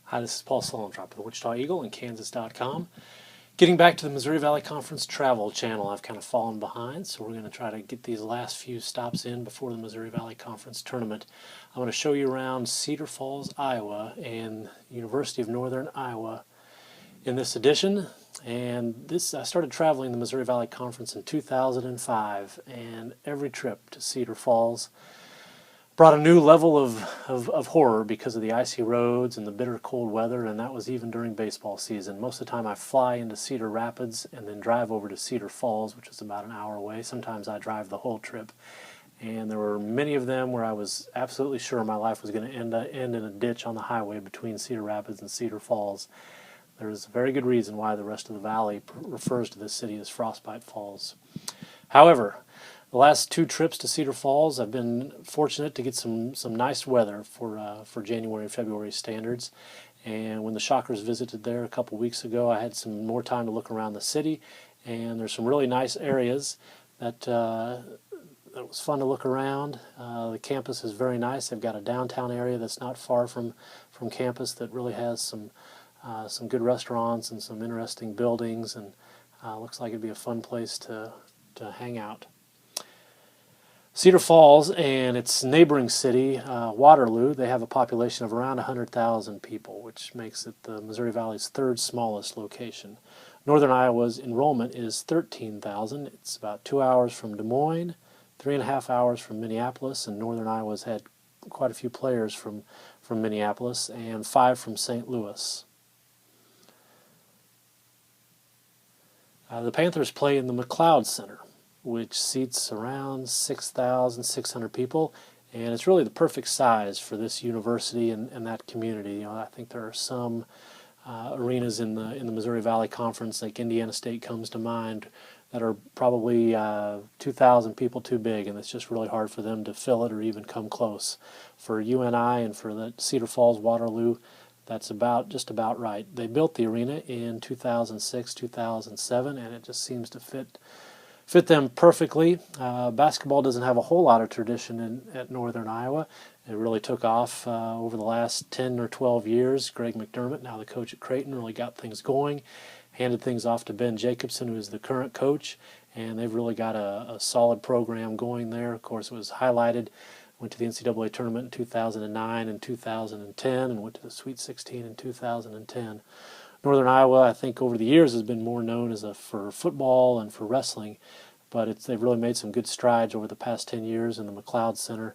Hi, this is Paul Sulentrop with the Wichita Eagle and Kansas.com. Getting back to the Missouri Valley Conference travel channel, I've kind of fallen behind, so we're going to try to get these last few stops in before the Missouri Valley Conference tournament. I'm going to show you around Cedar Falls, Iowa, and University of Northern Iowa in this edition. And I started traveling the Missouri Valley Conference in 2005, and every trip to Cedar Falls brought a new level of horror because of the icy roads and the bitter cold weather, and that was even during baseball season. Most of the time I fly into Cedar Rapids and then drive over to Cedar Falls, which is about an hour away. Sometimes I drive the whole trip. And there were many of them where I was absolutely sure my life was going to end in a ditch on the highway between Cedar Rapids and Cedar Falls. There's a very good reason why the rest of the valley refers to this city as Frostbite Falls. However, the last two trips to Cedar Falls, I've been fortunate to get some nice weather for January and February standards. And when the Shockers visited there a couple weeks ago, I had some more time to look around the city, and there's some really nice areas that it was fun to look around. The campus is very nice. They've got a downtown area that's not far from campus that really has some good restaurants and some interesting buildings, and looks like it'd be a fun place to hang out. Cedar Falls and its neighboring city, Waterloo, they have a population of around 100,000 people, which makes it the Missouri Valley's third smallest location. Northern Iowa's enrollment is 13,000. It's about 2 hours from Des Moines, 3.5 hours from Minneapolis, and Northern Iowa's had quite a few players from Minneapolis and 5 from St. Louis. The Panthers play in the McLeod Center, which seats around 6,600 people, and it's really the perfect size for this university and that community. You know, I think there are some arenas in the Missouri Valley Conference, like Indiana State comes to mind, that are probably 2,000 people too big, and it's just really hard for them to fill it or even come close. For UNI and for the Cedar Falls, Waterloo, that's just about right. They built the arena in 2006, 2007, and it just seems to fit them perfectly. Basketball doesn't have a whole lot of tradition at Northern Iowa. It really took off over the last 10 or 12 years. Greg McDermott, now the coach at Creighton, really got things going, handed things off to Ben Jacobson, who is the current coach, and they've really got a solid program going there. Of course, it was highlighted. Went to the NCAA tournament in 2009 and 2010, and went to the Sweet 16 in 2010. Northern Iowa, I think, over the years has been more known for football and for wrestling, but they've really made some good strides over the past 10 years, and the McLeod Center,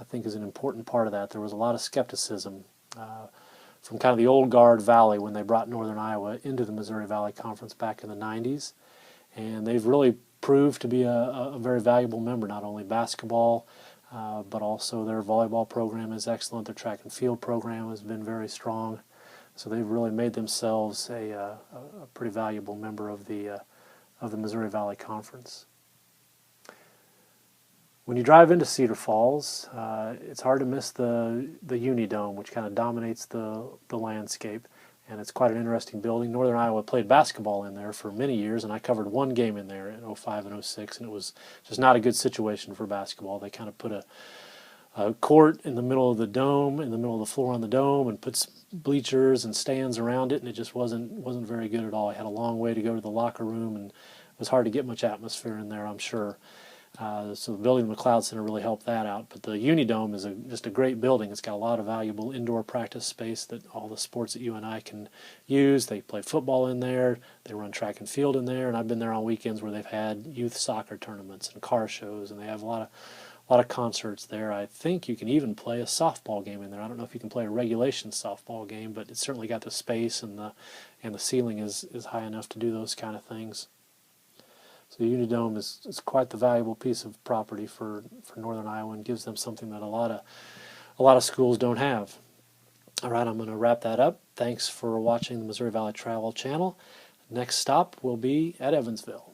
I think, is an important part of that. There was a lot of skepticism from kind of the old guard Valley when they brought Northern Iowa into the Missouri Valley Conference back in the 90s, and they've really proved to be a very valuable member, not only basketball, but also their volleyball program is excellent. Their track and field program has been very strong. So they've really made themselves a pretty valuable member of the Missouri Valley Conference. When you drive into Cedar Falls, it's hard to miss the UNI Dome, which kind of dominates the landscape, and it's quite an interesting building. Northern Iowa played basketball in there for many years, and I covered one game in there in 05 and 06, and it was just not a good situation for basketball. They kind of put a court in the middle of the dome, in the middle of the floor on the dome, and put bleachers and stands around it, and it just wasn't very good at all. I had a long way to go to the locker room, and it was hard to get much atmosphere in there, I'm sure. So building the McLeod Center really helped that out. But the UNI Dome is just a great building. It's got a lot of valuable indoor practice space that all the sports at UNI can use. They play football in there. They run track and field in there. And I've been there on weekends where they've had youth soccer tournaments and car shows, and they have a lot of concerts there. I think you can even play a softball game in there. I don't know if you can play a regulation softball game, but it's certainly got the space, and the ceiling is high enough to do those kind of things. So the UNI Dome is quite the valuable piece of property for Northern Iowa, and gives them something that a lot of schools don't have. All right, I'm going to wrap that up. Thanks for watching the Missouri Valley Travel Channel. Next stop will be at Evansville.